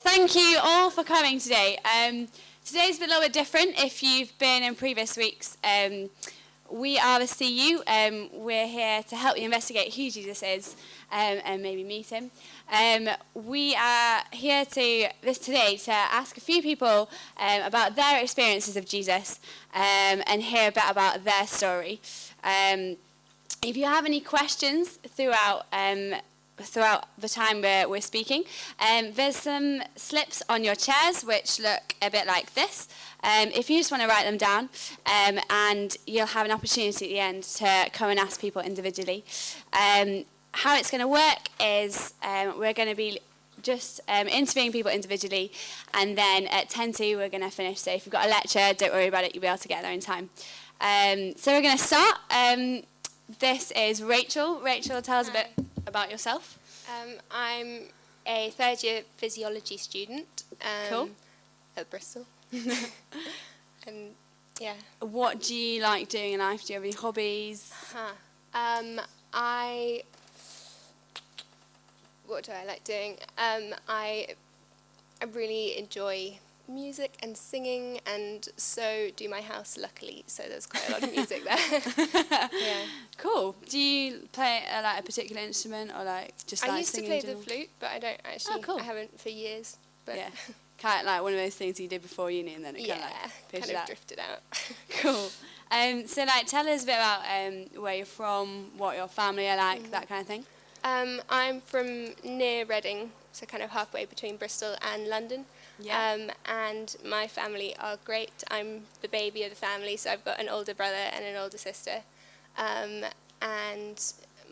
Thank you all for coming today. Today's a little bit different if you've been in previous weeks. We are the CU. We're here to help you investigate who Jesus is and maybe meet him. We are here today to ask a few people about their experiences of Jesus and hear a bit about their story. If you have any questions throughout the time we're speaking, there's some slips on your chairs which look a bit like this. If you just want to write them down, and you'll have an opportunity at the end to come and ask people individually. How it's going to work is we're going to be just interviewing people individually, and then at 10:02 we're going to finish. So if you've got a lecture, don't worry about it, you'll be able to get there in time. So we're going to start. This is Rachel. Rachel, tell us a bit about yourself. I'm a third-year physiology student Cool. at Bristol. And yeah. What do you like doing in life? Do you have any hobbies? What do I like doing? I really enjoy music and singing, and so do my house, luckily, so there's quite a lot of music there. Yeah. Cool. Do you play a particular instrument, or just I used to singing play in the general? flute, but I don't actually. Oh, cool. I haven't for years. But Yeah. Kind of like one of those things you did before uni, and then it yeah, kind kind of of drifted out. Cool. So tell us a bit about where you're from, what your family are like, that kind of thing. I'm from near Reading, so kind of halfway between Bristol and London. Yeah. And my family are great. I'm the baby of the family, so I've got an older brother and an older sister. And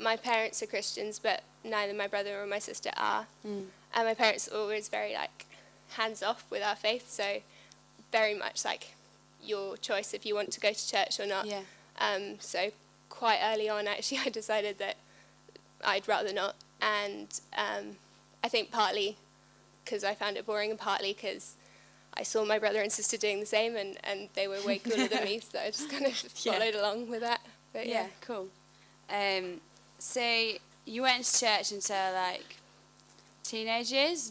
my parents are Christians, but neither my brother or my sister are. And my parents are always very hands off with our faith, so very much your choice if you want to go to church or not. Yeah. So quite early on, actually, I decided that I'd rather not. And I think partly because I found it boring, and partly because I saw my brother and sister doing the same, and they were way cooler than me, so I just kind of followed along with that. But Yeah, cool. So you went to church until teenage years,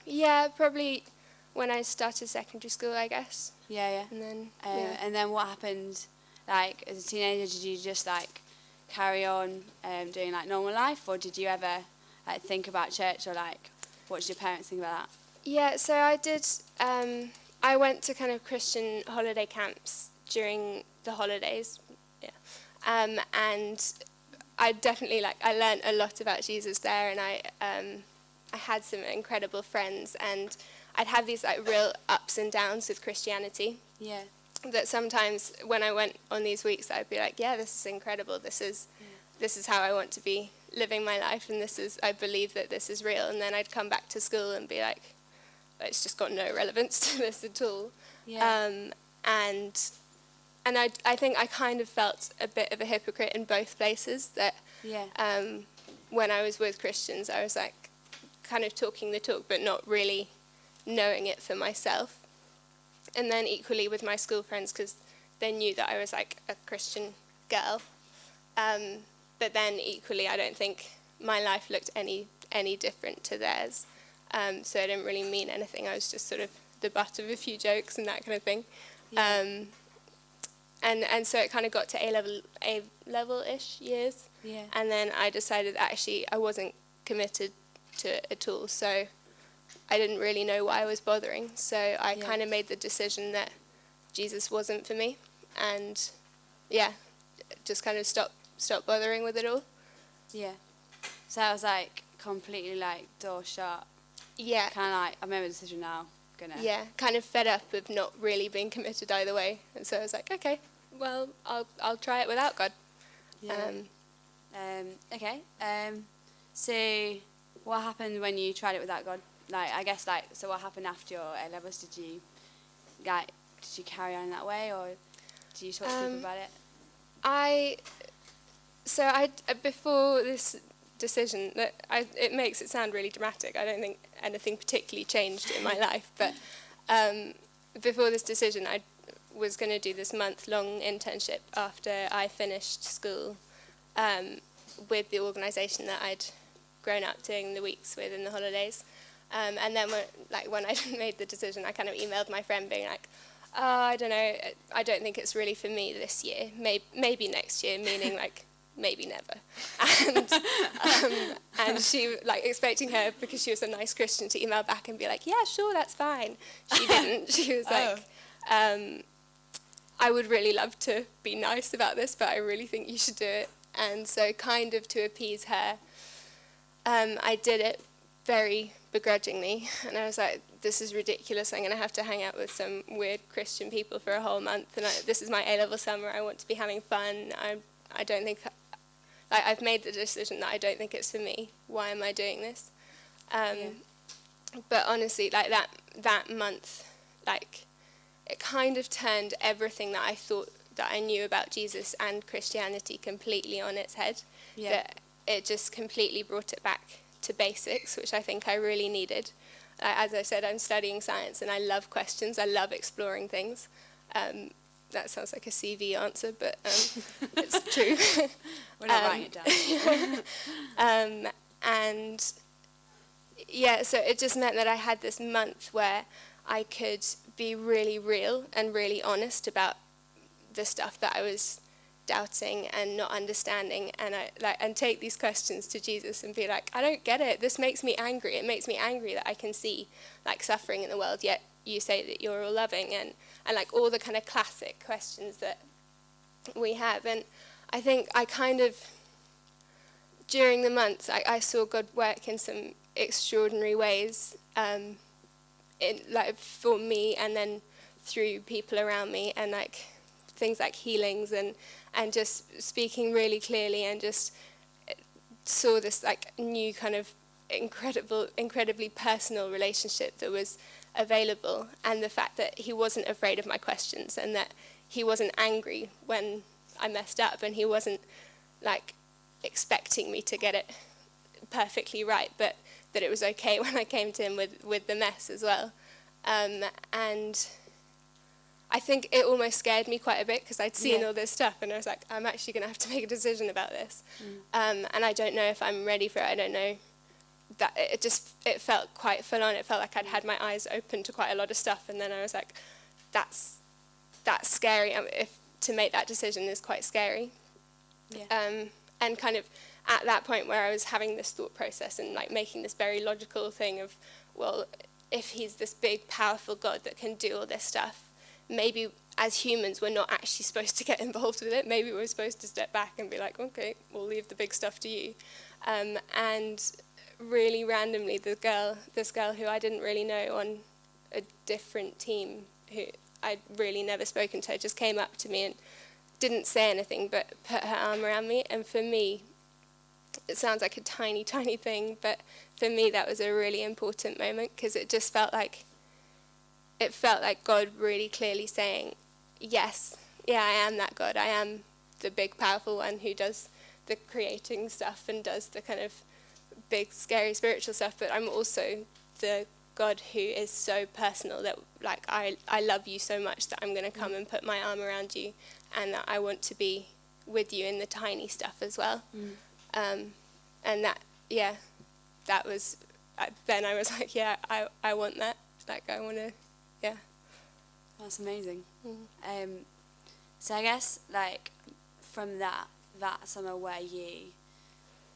yeah, probably when I started secondary school, I guess. Yeah. And then And then what happened? As a teenager, did you just carry on doing normal life, or did you ever think about church, or what did your parents think about that? Yeah, so I did. I went to kind of Christian holiday camps during the holidays. Yeah, and I definitely I learned a lot about Jesus there, and I had some incredible friends, and I'd have these real ups and downs with Christianity. Yeah. That sometimes when I went on these weeks, I'd be yeah, this is incredible. This is how I want to be living my life, and I believe that this is real. And then I'd come back to school and be it's just got no relevance to this at all. Yeah. And I think I kind of felt a bit of a hypocrite in both places. That when I was with Christians, I was kind of talking the talk, but not really knowing it for myself. And then equally with my school friends, because they knew that I was a Christian girl. But then equally, I don't think my life looked any different to theirs. So it didn't really mean anything. I was just sort of the butt of a few jokes and that kind of thing. Yeah. And so it kind of got to A-level-ish years. Yeah. And then I decided that actually I wasn't committed to it at all. So I didn't really know why I was bothering. So I kind of made the decision that Jesus wasn't for me. And just kind of stopped bothering with it all. Yeah. So that was completely door shut. Yeah. Kind of I remember the decision now. Yeah, kind of fed up of not really being committed either way. And so I was okay, well, I'll try it without God. Yeah. Okay. So what happened when you tried it without God? I guess so what happened after your A-levels? Did you carry on in that way, or did you talk to people about it? I before this decision, it makes it sound really dramatic. I don't think anything particularly changed in my life, but before this decision, I was going to do this month-long internship after I finished school with the organisation that I'd grown up doing the weeks with in the holidays. And then when I made the decision, I kind of emailed my friend being like, oh, I don't know, I don't think it's really for me this year. Maybe next year, meaning like maybe never. And she, like, expecting her, because she was a nice Christian, to email back and be like, yeah, sure, that's fine. She didn't. She was like, I would really love to be nice about this, but I really think you should do it. And so kind of to appease her, I did it very begrudgingly. And I was like, this is ridiculous. I'm going to have to hang out with some weird Christian people for a whole month. And this is my A-level summer. I want to be having fun. I don't think... I've made the decision that I don't think it's for me. Why am I doing this? But honestly, like that month, like, it kind of turned everything that I thought that I knew about Jesus and Christianity completely on its head. Yeah. That it just completely brought it back to basics, which I think I really needed. As I said, I'm studying science and I love questions. I love exploring things. That sounds like a CV answer, but it's true. We're not writing it down. And yeah, so it just meant that I had this month where I could be really real and really honest about the stuff that I was doubting and not understanding, and take these questions to Jesus and be like, I don't get it. This makes me angry. It makes me angry that I can see like suffering in the world, yet you say that you're all loving, and like all the kind of classic questions that we have. And I think I kind of, during the months, I saw God work in some extraordinary ways, like for me, and then through people around me, and like things like healings and just speaking really clearly, and just saw this like new kind of incredibly personal relationship that was available, and the fact that he wasn't afraid of my questions, and that he wasn't angry when I messed up, and he wasn't like expecting me to get it perfectly right, but that it was okay when I came to him with the mess as well. And I think it almost scared me quite a bit, because I'd seen all this stuff and I was like, I'm actually going to have to make a decision about this. And I don't know if I'm ready for it. I don't know. That it felt quite full on. It felt like I'd had my eyes open to quite a lot of stuff, and then I was like, that's scary. To make that decision is quite scary. Yeah. And kind of at that point where I was having this thought process and like making this very logical thing of, well, if he's this big, powerful God that can do all this stuff, maybe as humans we're not actually supposed to get involved with it. Maybe we're supposed to step back and be like, okay, we'll leave the big stuff to you. And really randomly, this girl who I didn't really know on a different team, who I'd really never spoken to, just came up to me and didn't say anything but put her arm around me. And for me, it sounds like a tiny, tiny thing, but for me that was a really important moment, because it just felt like God really clearly saying, yes, yeah, I am that God. I am the big, powerful one who does the creating stuff and does the kind of big, scary spiritual stuff, but I'm also the God who is so personal that like I love you so much that I'm going to come and put my arm around you, and that I want to be with you in the tiny stuff as well. And that was, then I was like, yeah, I want that. Like, I want to, yeah. That's amazing. So I guess, like, from that summer where you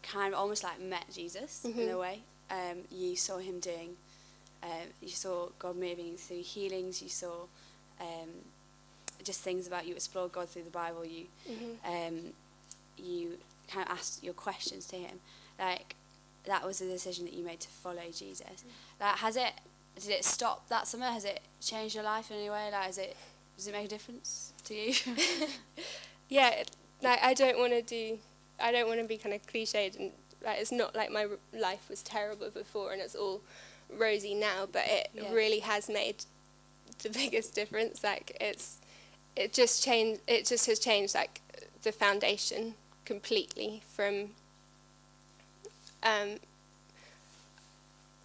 kind of almost, like, met Jesus in a way, you saw him doing, you saw God moving through healings, you saw just things about you explored God through the Bible, you kind of asked your questions to him. Like, that was the decision that you made to follow Jesus. Like, did it stop that summer? Has it changed your life in any way? Like, does it make a difference to you? Yeah, like I don't want to be kind of cliched, and like it's not like my life was terrible before and it's all rosy now, but it really has made the biggest difference. Like it just has changed like the foundation completely from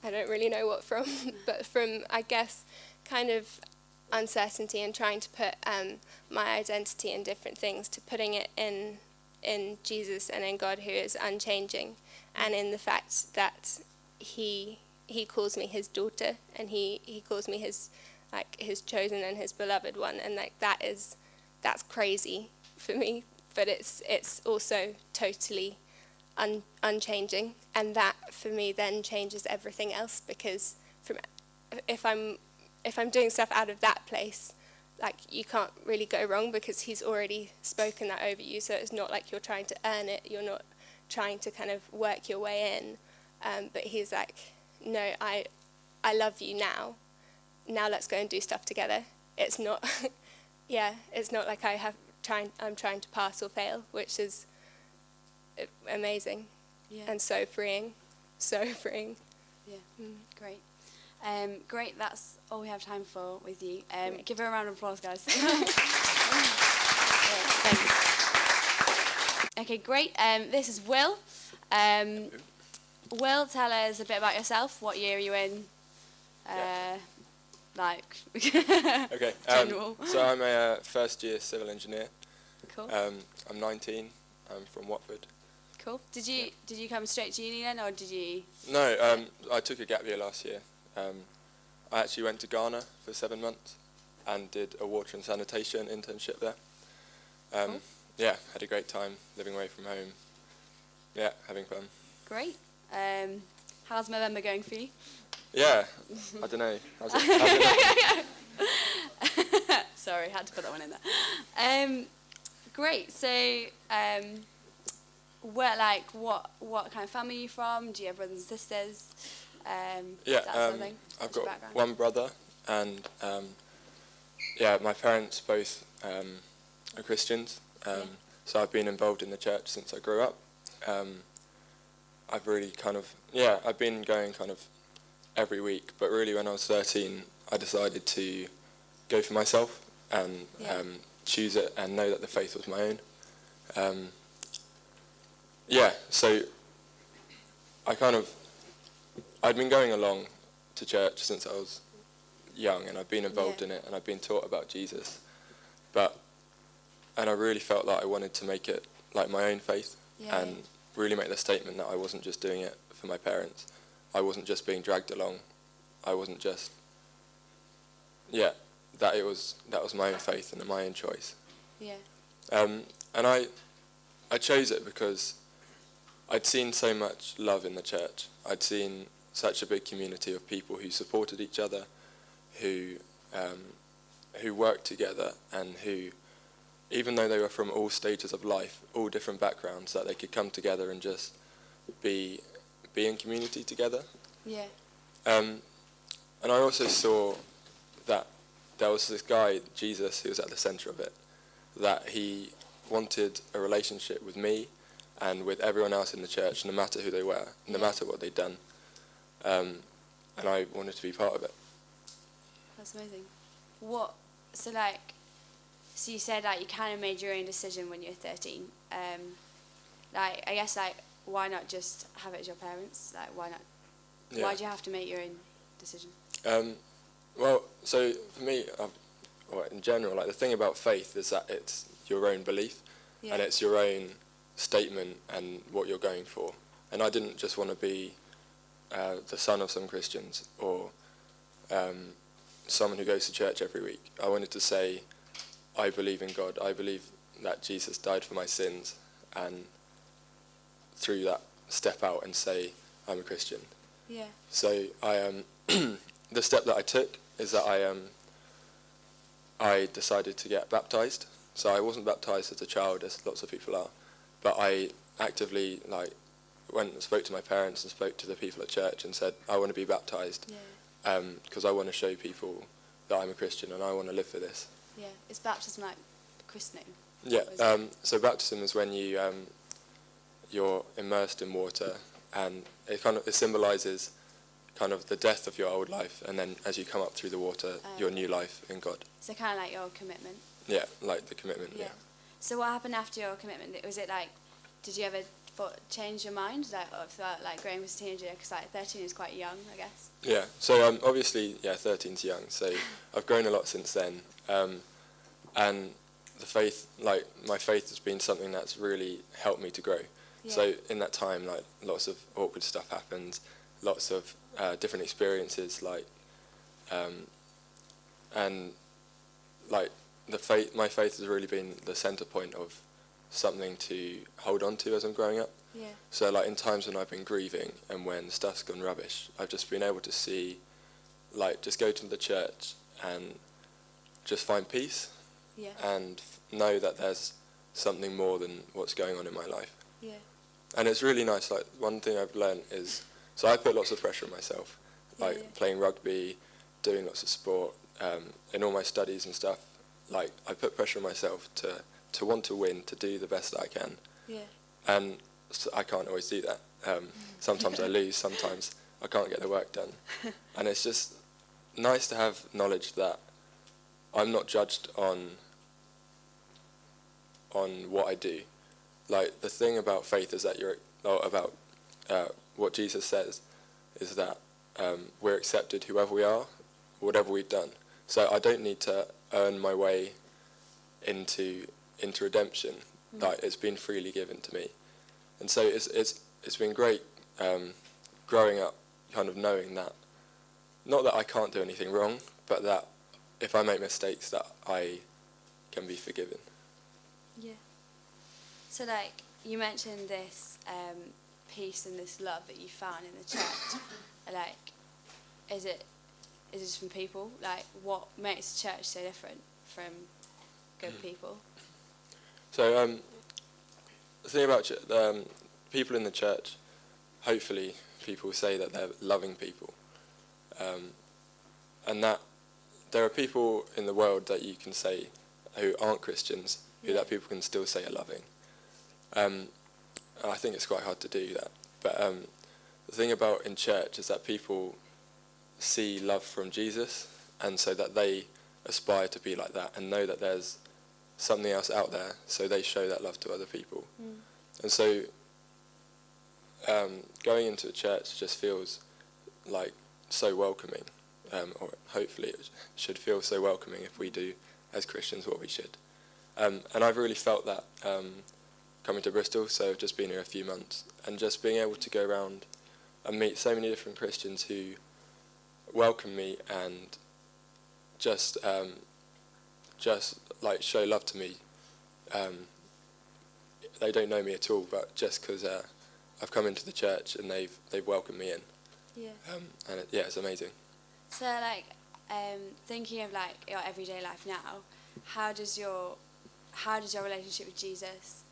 I don't really know what from, but from, I guess, kind of uncertainty and trying to put my identity in different things, to putting it in Jesus and in God, who is unchanging, and in the fact that he he calls me his daughter, and he calls me his chosen and his beloved one, and like that's crazy for me, but it's also totally unchanging, and that for me then changes everything else, because if I'm doing stuff out of that place, like, you can't really go wrong because he's already spoken that over you. So it's not like you're trying to earn it. You're not trying to kind of work your way in. But he's like, no, I love you now. Now let's go and do stuff together. It's not, it's not like I'm trying to pass or fail, which is amazing and so freeing, so freeing. Yeah, great. Great, that's all we have time for with you. Give her a round of applause, guys. Yeah, thanks. Okay, great. This is Will. Will, tell us a bit about yourself. What year are you in? Okay. General. So I'm a first-year civil engineer. Cool. I'm 19. I'm from Watford. Cool. Did you come straight to uni then, or did you? No, I took a gap year last year. I actually went to Ghana for 7 months and did a water and sanitation internship there. Cool. Yeah, had a great time living away from home. Yeah, having fun. Great. How's November going for you? Yeah, I don't know. How's it? Sorry, had to put that one in there. Great. So, what kind of family are you from? Do you have brothers and sisters? That sort of thing. I've What's your got background? one brother, and my parents both are Christians. So I've been involved in the church since I grew up. I've really I've been going kind of every week, but really when I was 13, I decided to go for myself and choose it and know that the faith was my own. So I'd been going along to church since I was young, and I've been involved in it, and I've been taught about Jesus, and I really felt like I wanted to make it like my own faith, and really make the statement that I wasn't just doing it for my parents. I wasn't just being dragged along. I wasn't just, that was my own faith and my own choice. Yeah. And I chose it because I'd seen so much love in the church. I'd seen such a big community of people who supported each other, who worked together, and who, even though they were from all stages of life, all different backgrounds, that they could come together and just be in community together. Yeah. And I also saw that there was this guy, Jesus, who was at the centre of it, that he wanted a relationship with me and with everyone else in the church, no matter who they were, no matter what they'd done. And I wanted to be part of it. That's amazing. So you said you kind of made your own decision when you were 13. I guess why not just have it as your parents? Why not? Yeah. Why do you have to make your own decision? Well, so for me, or in general, the thing about faith is that it's your own belief, and it's your own statement and what you're going for. And I didn't just want to be the son of some Christians or someone who goes to church every week. I wanted to say, I believe in God. I believe that Jesus died for my sins, and through that, step out and say, I'm a Christian. Yeah. So the step that I took is that I decided to get baptised. So I wasn't baptised as a child, as lots of people are, but I actively went and spoke to my parents and spoke to the people at church and said, I want to be baptised, because I want to show people that I'm a Christian and I want to live for this. Yeah. Is baptism like christening? Yeah. So baptism is when you're immersed in water, and it symbolises kind of the death of your old life, and then as you come up through the water, your new life in God. So kind of like your commitment. Yeah, like the commitment. Yeah. So what happened after your commitment? Was it did you ever change your mind, growing as a teenager? Because 13 is quite young, I guess. Yeah. So obviously, 13's young. So I've grown a lot since then, and the faith, my faith has been something that's really helped me to grow. Yeah. So in that time, lots of awkward stuff happened, lots of different experiences, like and like my faith has really been the centre point of something to hold on to as I'm growing up. Yeah. So like in times when I've been grieving and when stuff's gone rubbish, I've just been able to see, like, just go to the church and just find peace. Yeah. And know that there's something more than what's going on in my life. Yeah. And it's really nice. Like, one thing I've learned is, so I put lots of pressure on myself, like playing rugby, doing lots of sport, in all my studies and stuff. Like, I put pressure on myself to want to win, to do the best that I can. Yeah. And so I can't always do that. Sometimes I lose, sometimes I can't get the work done. And it's just nice to have knowledge that I'm not judged on what I do. Like, the thing about faith is that what Jesus says is that we're accepted whoever we are, whatever we've done. So I don't need to earn my way into redemption. Like, it's been freely given to me. And so it's been great growing up, kind of knowing that, not that I can't do anything wrong, but that if I make mistakes, that I can be forgiven. Yeah. So, like, you mentioned this peace and this love that you found in the church. Like, is it just from people? Like, what makes the church so different from good people? So, the thing about people in the church, hopefully people say that they're loving people. And that there are people in the world that you can say who aren't Christians, who that people can still say are loving. I think it's quite hard to do that. But the thing about in church is that people see love from Jesus, and so that they aspire to be like that and know that there's something else out there, so they show that love to other people. And so going into a church just feels like so welcoming, or hopefully it should feel so welcoming if we do as Christians what we should. And I've really felt that coming to Bristol, so I've just been here a few months, and just being able to go around and meet so many different Christians who welcome me and just like show love to me. They don't know me at all, but just because I've come into the church and they've welcomed me in. Yeah. And it's amazing. So, like, thinking of like your everyday life now, how does your relationship with Jesus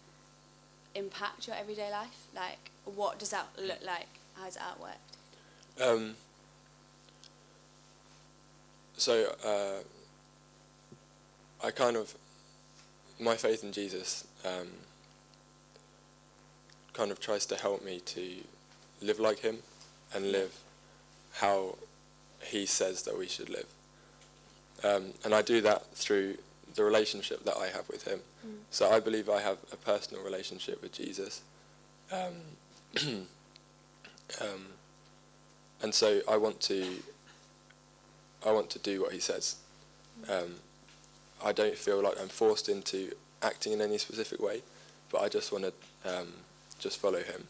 impact your everyday life? Like, what does that look like? How has it outworked? So I kind of, my faith in Jesus kind of tries to help me to live like him and live how he says that we should live. And I do that through the relationship that I have with him. So I believe I have a personal relationship with Jesus. And so I want to do what he says. I don't feel like I'm forced into acting in any specific way, but I just want to just follow him.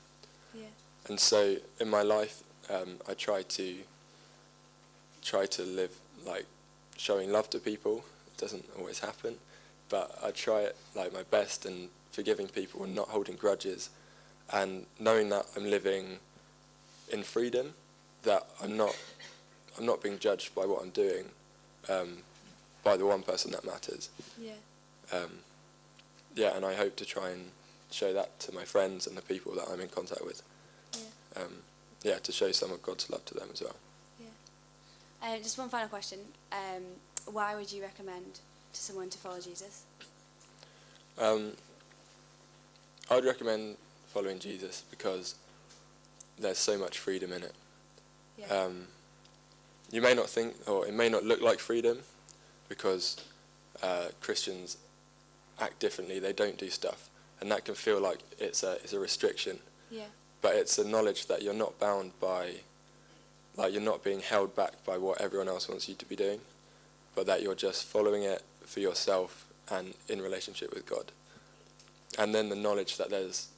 Yeah. And so in my life, I try to live like showing love to people. It doesn't always happen, but I try it like my best and forgiving people and not holding grudges, and knowing that I'm living in freedom, that I'm not being judged by what I'm doing, by the one person that matters. Yeah. And I hope to try and show that to my friends and the people that I'm in contact with. To show some of God's love to them as well. Yeah. Just one final question. Why would you recommend to someone to follow Jesus? I would recommend following Jesus because there's so much freedom in it. Yeah. You may not think, or it may not look like freedom, because Christians act differently. They don't do stuff, and that can feel like it's a restriction. Yeah. But it's a knowledge that you're not bound by, like you're not being held back by what everyone else wants you to be doing, but that you're just following it for yourself and in relationship with God. And then the knowledge that there's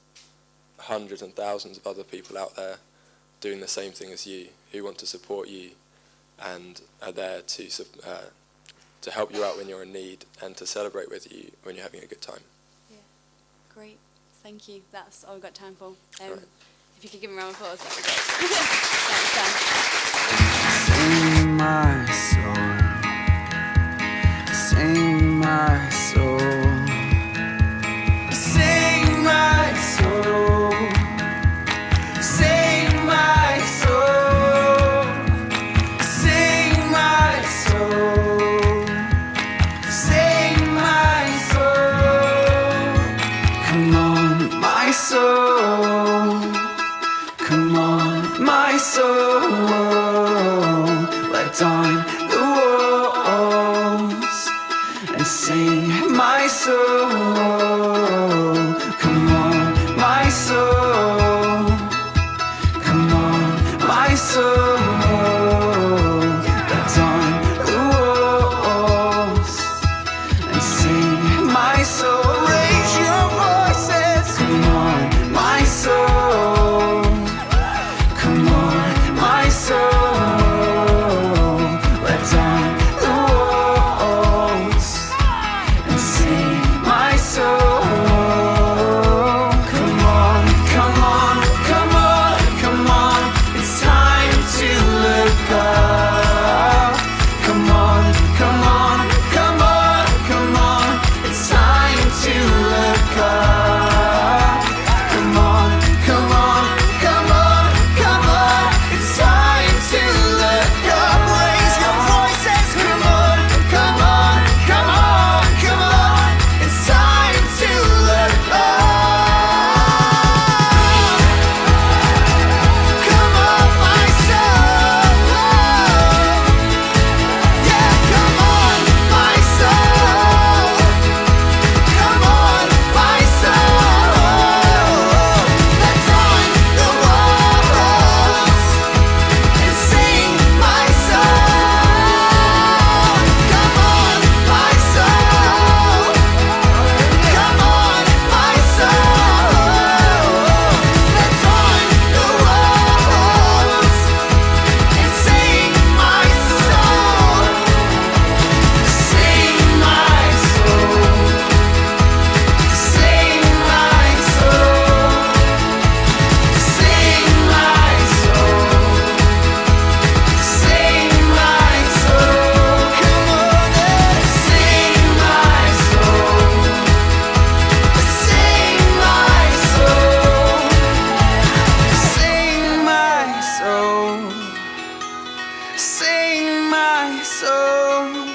hundreds and thousands of other people out there doing the same thing as you, who want to support you and are there to help you out when you're in need and to celebrate with you when you're having a good time. Yeah, great. Thank you. That's all we've got time for. Right. If you could give him a round of applause, that would be great. Thanks, Sing my soul, sing my soul, sing my soul, sing my soul, sing my soul, sing my soul. Come on, my soul, come on, my soul. Let down the walls and sing my soul. Come on, my soul. Come on, my soul. Let down the walls and sing my soul. Raise your voices. Come on, my soul. Come on, my soul. Sing my soul.